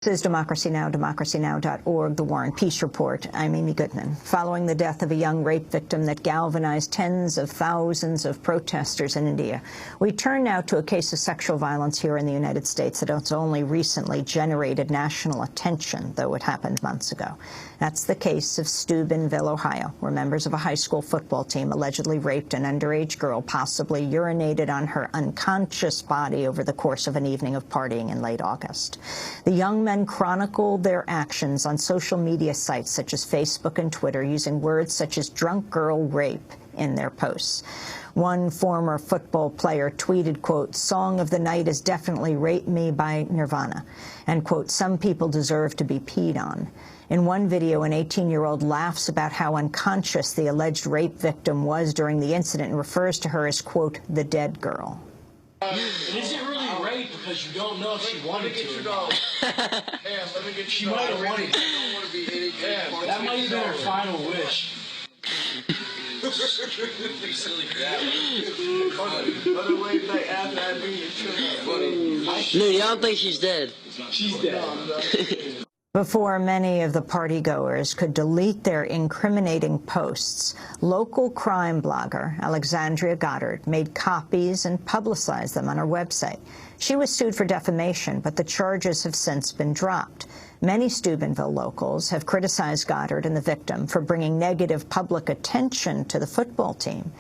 This is Democracy Now!, democracynow.org, The War and Peace Report. I'm Amy Goodman. Following the death of a young rape victim that galvanized tens of thousands of protesters in India, we turn now to a case of sexual violence here in the United States that has only recently generated national attention, though it happened months ago. That's the case of Steubenville, Ohio, where members of a high school football team allegedly raped an underage girl, possibly urinated on her unconscious body over the course of an evening of partying in late August. The young men chronicled their actions on social media sites such as Facebook and Twitter, using words such as drunk girl rape in their posts. One former football player tweeted, quote, "Song of the night is definitely Rape Me by Nirvana," and, quote, "Some people deserve to be peed on." In one video, an 18-year-old laughs about how unconscious the alleged rape victim was during the incident and refers to her as, quote, "the dead girl." Is it really rape because you don't know if she wanted to or not? She might have wanted to. That might have been her final wish. No, you don't think she's dead? She's dead. Before many of the partygoers could delete their incriminating posts, local crime blogger Alexandria Goddard made copies and publicized them on her website. She was sued for defamation, but the charges have since been dropped. Many Steubenville locals have criticized Goddard and the victim for bringing negative public attention to the football team.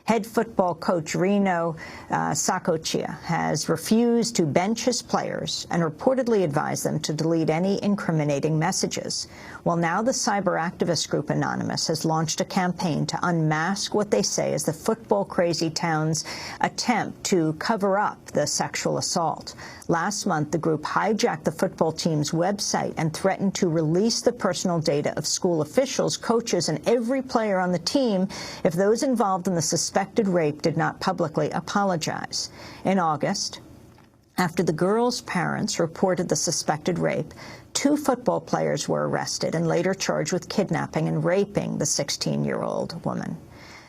Head football coach Reno Sacochia has refused to bench his players and reportedly advised them to delete any incriminating messages. Well, now the cyber activist group Anonymous has launched a campaign to unmask what they say is the football-crazy town's attempt to cover up the sexual assault. Last month, the group hijacked the football team's website and threatened to release the personal data of school officials, coaches, and every player on the team if those involved in the suspected rape did not publicly apologize. In August, after the girl's parents reported the suspected rape, 2 football players were arrested and later charged with kidnapping and raping the 16-year-old woman.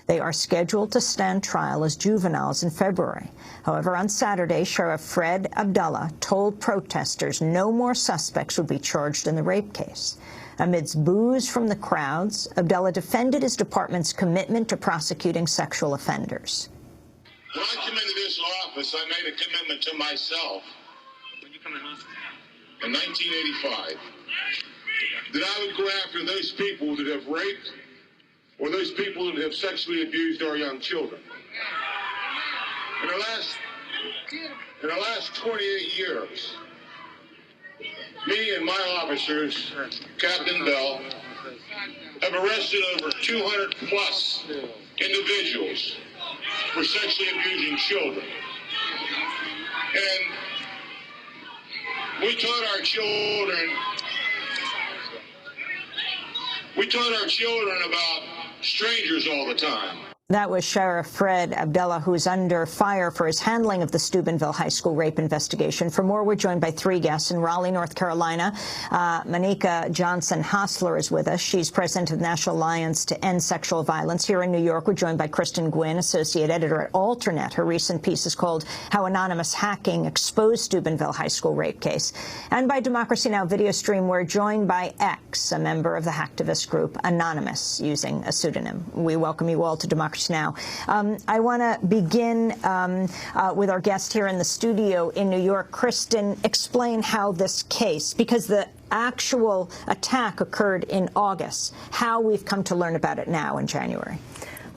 They are scheduled to stand trial as juveniles in February. However, on Saturday, Sheriff Fred Abdullah told protesters no more suspects would be charged in the rape case. Amidst boos from the crowds, Abdullah defended his department's commitment to prosecuting sexual offenders. When I came into this office, I made a commitment to myself. When you come in office? In 1985, that I would go after those people that have raped or those people that have sexually abused our young children. In the last 28 years, me and my officers, Captain Bell, have arrested over 200 plus individuals for sexually abusing children. And we taught our children about strangers all the time. That was Sheriff Fred Abdullah, who's under fire for his handling of the Steubenville High School rape investigation. For more, we're joined by 3 guests in Raleigh, North Carolina. Monica Johnson-Hostler is with us. She's president of the National Alliance to End Sexual Violence. Here in New York, we're joined by Kristen Gwynn, associate editor at Alternet. Her recent piece is called "How Anonymous Hacking Exposed Steubenville High School Rape Case." And by Democracy Now! Video stream, we're joined by X, a member of the hacktivist group Anonymous, using a pseudonym. We welcome you all to Democracy Now! I want to begin with our guest here in the studio in New York. Kristen, explain how this case, because the actual attack occurred in August, how we've come to learn about it now in January.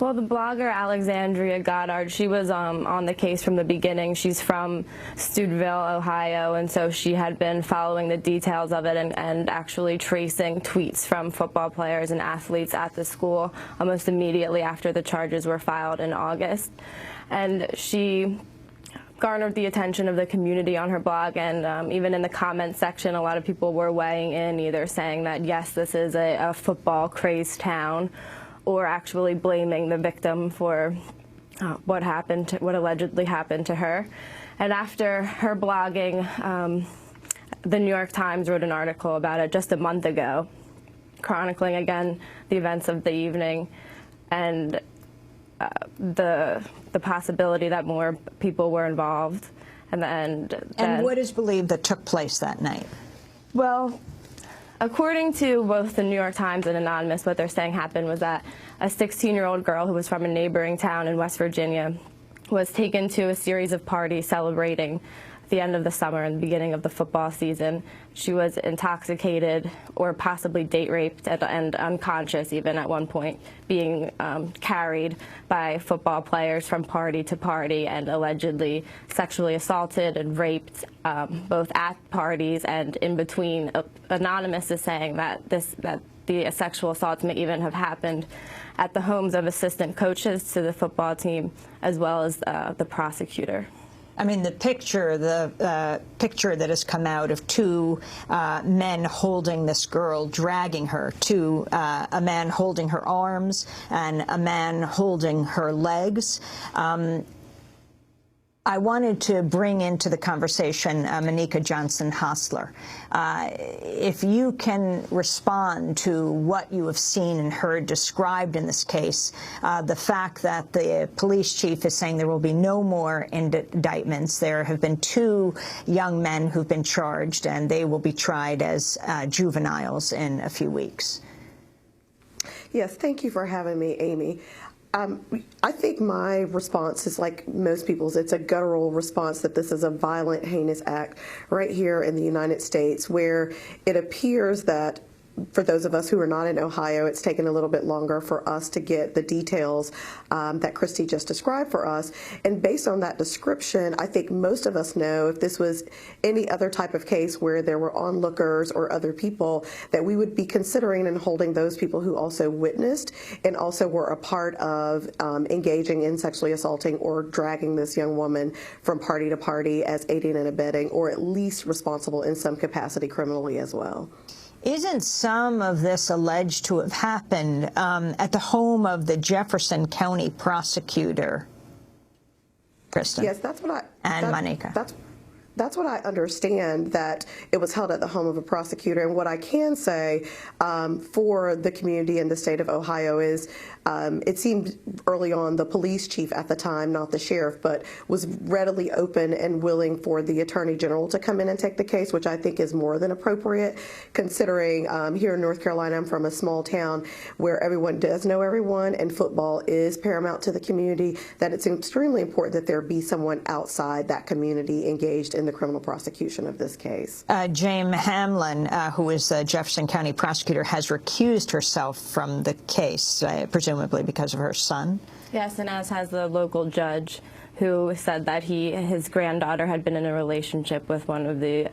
Well, the blogger Alexandria Goddard, she was on the case from the beginning. She's from Steubenville, Ohio, and so she had been following the details of it and actually tracing tweets from football players and athletes at the school almost immediately after the charges were filed in August. And she garnered the attention of the community on her blog, and even in the comments section, a lot of people were weighing in, either saying that, yes, this is a football-crazed town, or actually blaming the victim for what allegedly happened to her. And after her blogging, the New York Times wrote an article about it just a month ago, chronicling again the events of the evening and the possibility that more people were involved. And what is believed that took place that night? Well, according to both the New York Times and Anonymous, what they're saying happened was that a 16-year-old girl who was from a neighboring town in West Virginia was taken to a series of parties celebrating the end of the summer and the beginning of the football season. She was intoxicated or possibly date raped and unconscious even at one point, being carried by football players from party to party and allegedly sexually assaulted and raped both at parties and in between. Anonymous is saying that the sexual assaults may even have happened at the homes of assistant coaches to the football team as well as the prosecutor. I mean, the picture that has come out of two men holding this girl, dragging her, to a man holding her arms and a man holding her legs. I wanted to bring into the conversation Monica Johnson-Hostler. If you can respond to what you have seen and heard described in this case, the fact that the police chief is saying there will be no more indictments. There have been 2 young men who've been charged, and they will be tried as juveniles in a few weeks. Yes, thank you for having me, Amy. I think my response is like most people's. It's a guttural response that this is a violent, heinous act right here in the United States, where it appears that for those of us who are not in Ohio, it's taken a little bit longer for us to get the details that Christy just described for us. And based on that description, I think most of us know if this was any other type of case where there were onlookers or other people, that we would be considering and holding those people who also witnessed and also were a part of engaging in sexually assaulting or dragging this young woman from party to party as aiding and abetting, or at least responsible in some capacity criminally as well. Isn't some of this alleged to have happened at the home of the Jefferson County prosecutor, Kristen? Yes, that's what Monica. That's what I understand, that it was held at the home of a prosecutor. And what I can say for the community in the state of Ohio is it seemed early on the police chief at the time, not the sheriff, but was readily open and willing for the attorney general to come in and take the case, which I think is more than appropriate, considering here in North Carolina, I'm from a small town where everyone does know everyone and football is paramount to the community, that it's extremely important that there be someone outside that community engaged in the criminal prosecution of this case. James Hamlin, who is the Jefferson County prosecutor, has recused herself from the case, presumably because of her son. Yes, and as has the local judge, who said that his granddaughter had been in a relationship with one of the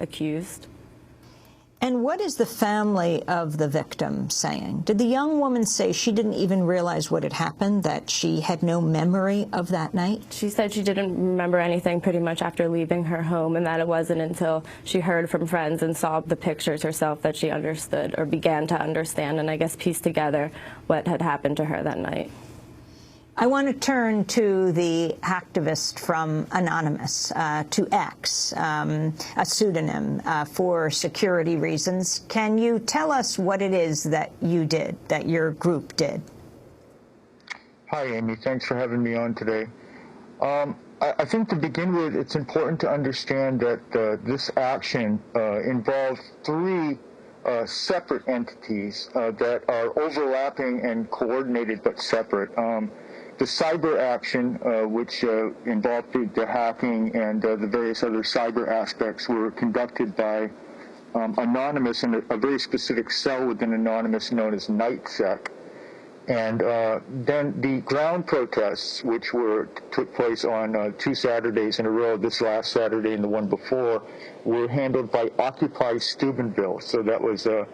accused. And what is the family of the victim saying? Did the young woman say she didn't even realize what had happened, that she had no memory of that night? She said she didn't remember anything pretty much after leaving her home, and that it wasn't until she heard from friends and saw the pictures herself that she understood, or began to understand, and I guess piece together what had happened to her that night. I want to turn to the activist from Anonymous, to X, a pseudonym for security reasons. Can you tell us what it is that you did, that your group did? Hi, Amy. Thanks for having me on today. I think to begin with, it's important to understand that this action involved 3 separate entities that are overlapping and coordinated but separate. The cyber action, which involved the hacking and the various other cyber aspects, were conducted by Anonymous in a very specific cell within Anonymous known as NightSec. And then the ground protests, which took place on 2 Saturdays in a row, this last Saturday and the one before, were handled by Occupy Steubenville. So that was their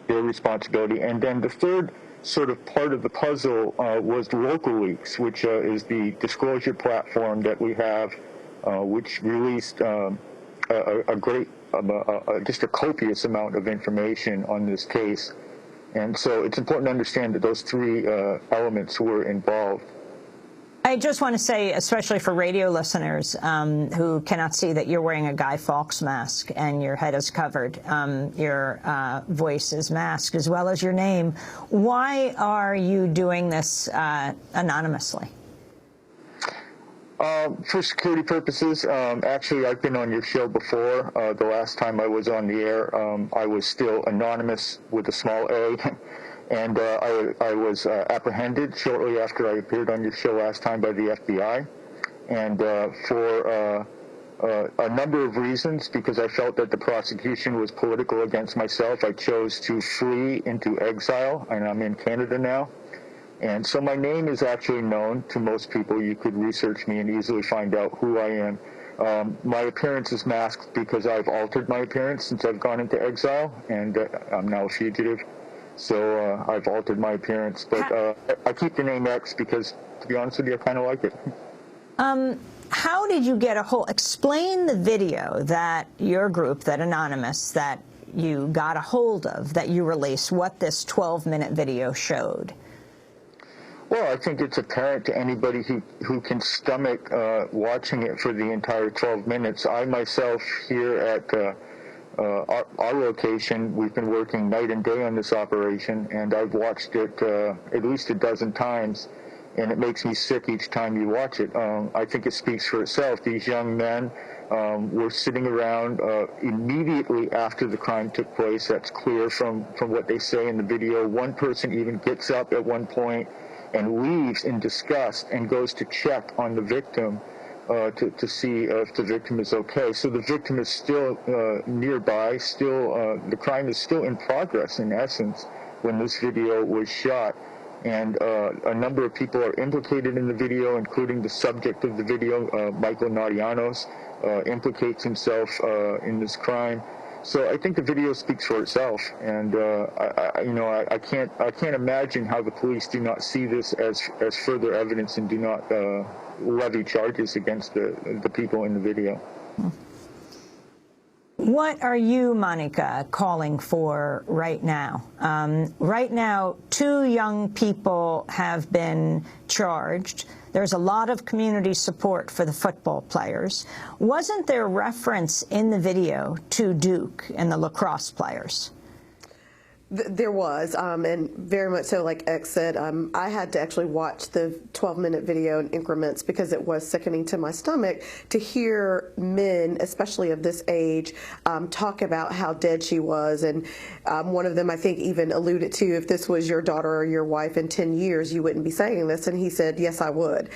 responsibility. And then the third sort of part of the puzzle was Local Leaks, which is the disclosure platform that we have, which released just a copious amount of information on this case. And so it's important to understand that those 3 elements were involved. I just want to say, especially for radio listeners who cannot see, that you're wearing a Guy Fawkes mask and your head is covered. Your voice is masked, as well as your name. Why are you doing this anonymously? For security purposes, actually, I've been on your show before. The last time I was on the air, I was still anonymous with a small a, and I was apprehended shortly after I appeared on your show last time by the FBI, and for a number of reasons, because I felt that the prosecution was political against myself, I chose to flee into exile, and I'm in Canada now. And so my name is actually known to most people. You could research me and easily find out who I am. My appearance is masked because I've altered my appearance since I've gone into exile, and I'm now a fugitive. So I've altered my appearance. But I keep the name X because, to be honest with you, I kind of like it. How did you get a hold? Explain the video that your group, that Anonymous, that you got a hold of, that you released, what this 12-minute video showed. Well, I think it's apparent to anybody who can stomach watching it for the entire 12 minutes. I myself here at our location, we've been working night and day on this operation, and I've watched it at least a dozen times, and it makes me sick each time you watch it. I think it speaks for itself. These young men were sitting around immediately after the crime took place. That's clear from what they say in the video. One person even gets up at one point and leaves in disgust and goes to check on the victim to see if the victim is okay. So the victim is still nearby, the crime is still in progress in essence when this video was shot. And a number of people are implicated in the video, including the subject of the video, Michael Nadianos, implicates himself in this crime. So I think the video speaks for itself, and I can't imagine how the police do not see this as further evidence and do not levy charges against the people in the video. What are you, Monica, calling for right now? Right now, 2 young people have been charged. There's a lot of community support for the football players. Wasn't there reference in the video to Duke and the lacrosse players? There was, and very much so, like X said, I had to actually watch the 12-minute video in increments because it was sickening to my stomach to hear men, especially of this age, talk about how dead she was. And one of them, I think, even alluded to, if this was your daughter or your wife in 10 years, you wouldn't be saying this. And he said, yes, I would.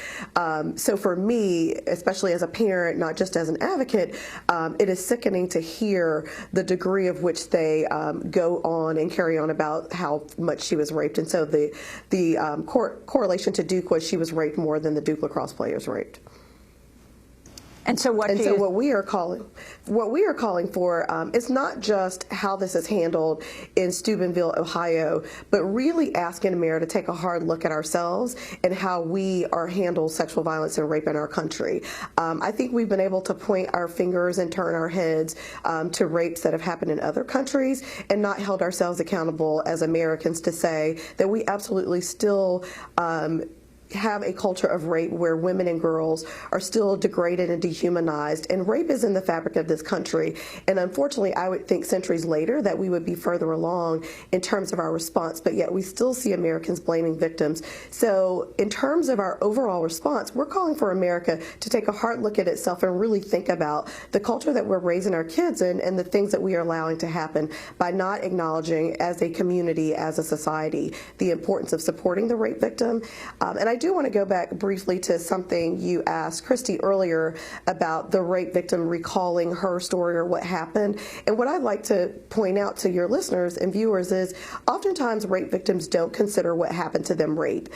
So for me, especially as a parent, not just as an advocate, it is sickening to hear the degree of which they go on and carry on about how much she was raped. And so the correlation to Duke was she was raped more than the Duke lacrosse players raped. And so what we are calling for is not just how this is handled in Steubenville, Ohio, but really asking America to take a hard look at ourselves and how we are handled sexual violence and rape in our country. I think we've been able to point our fingers and turn our heads to rapes that have happened in other countries and not held ourselves accountable as Americans to say that we absolutely still have a culture of rape where women and girls are still degraded and dehumanized, and rape is in the fabric of this country. And unfortunately, I would think centuries later that we would be further along in terms of our response, but yet we still see Americans blaming victims. So in terms of our overall response, we're calling for America to take a hard look at itself and really think about the culture that we're raising our kids in and the things that we are allowing to happen by not acknowledging as a community, as a society, the importance of supporting the rape victim. And I do want to go back briefly to something you asked Christy earlier about the rape victim recalling her story or what happened. And what I'd like to point out to your listeners and viewers is oftentimes rape victims don't consider what happened to them rape.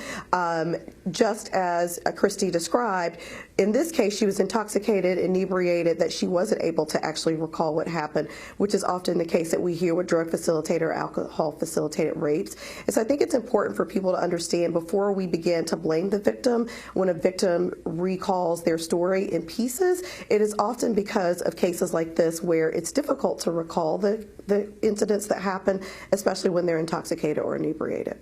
Just as Christy described, in this case, she was intoxicated, inebriated, that she wasn't able to actually recall what happened, which is often the case that we hear with drug facilitated or alcohol facilitated rapes. And so I think it's important for people to understand before we begin to blame the victim, when a victim recalls their story in pieces, it is often because of cases like this where it's difficult to recall the incidents that happen, especially when they're intoxicated or inebriated.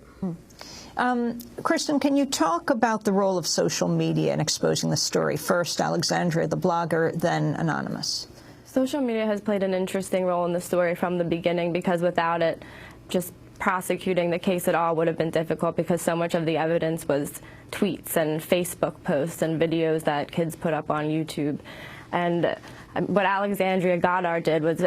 Kristen, can you talk about the role of social media in exposing the story? First, Alexandria, the blogger, then Anonymous. Social media has played an interesting role in the story from the beginning because without it, just prosecuting the case at all would have been difficult because so much of the evidence was tweets and Facebook posts and videos that kids put up on YouTube. And what Alexandria Goddard did was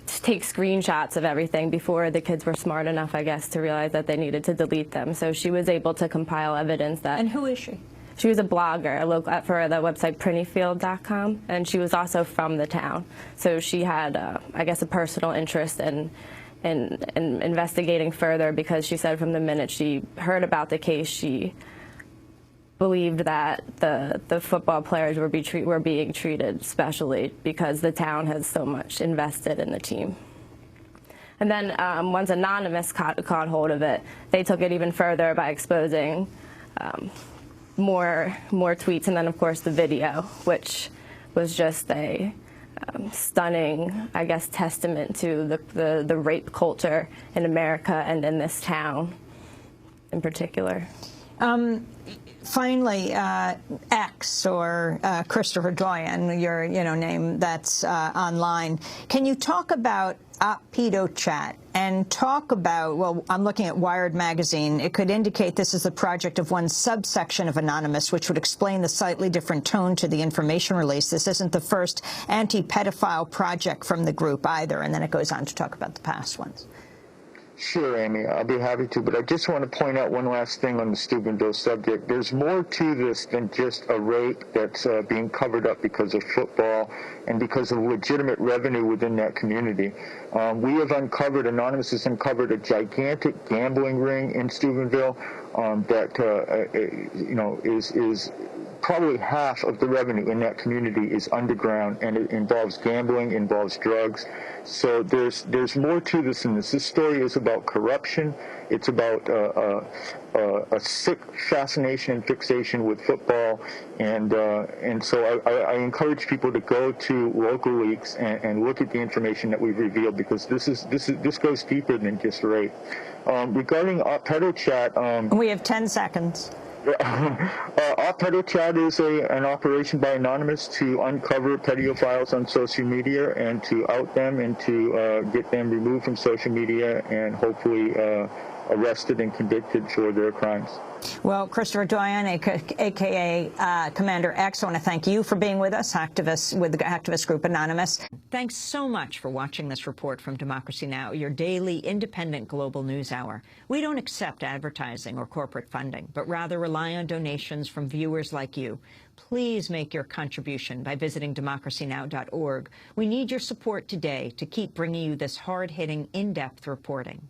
take screenshots of everything before the kids were smart enough, I guess, to realize that they needed to delete them. So she was able to compile evidence that... And who is she? She was a blogger for the website printyfield.com, and she was also from the town. So she had, I guess, a personal interest in investigating further, because she said from the minute she heard about the case, she believed that the football players were being treated specially because the town has so much invested in the team. And then once Anonymous caught hold of it, they took it even further by exposing more tweets, and then of course the video, which was just a stunning, I guess, testament to the rape culture in America and in this town in particular. Finally, X, or Christopher Doyen, your name that's online. Can you talk about PedoChat and talk about, well, I'm looking at Wired magazine. It could indicate this is the project of one subsection of Anonymous, which would explain the slightly different tone to the information release. This isn't the first anti-pedophile project from the group either. And then it goes on to talk about the past ones. Sure, Amy, I'll be happy to, but I just want to point out one last thing on the Steubenville subject. There's more to this than just a rape that's being covered up because of football and because of legitimate revenue within that community. Anonymous has uncovered a gigantic gambling ring in Steubenville that is probably half of the revenue in that community is underground, and it involves gambling, involves drugs. So there's more to this than this. This story is about corruption. It's about a sick fascination and fixation with football, and so I encourage people to go to local leaks and look at the information that we've revealed, because this goes deeper than just rape. Regarding PedoChat, we have 10 seconds. PedoChat is an operation by Anonymous to uncover pedophiles on social media and to out them and to get them removed from social media and hopefully arrested and convicted for their crimes. Well, Christopher Doyen, a.k.a. Commander X, I want to thank you for being with us, activists with the activist group Anonymous. Thanks so much for watching this report from Democracy Now!, your daily independent global news hour. We don't accept advertising or corporate funding, but rather rely on donations from viewers like you. Please make your contribution by visiting democracynow.org. We need your support today to keep bringing you this hard-hitting, in-depth reporting.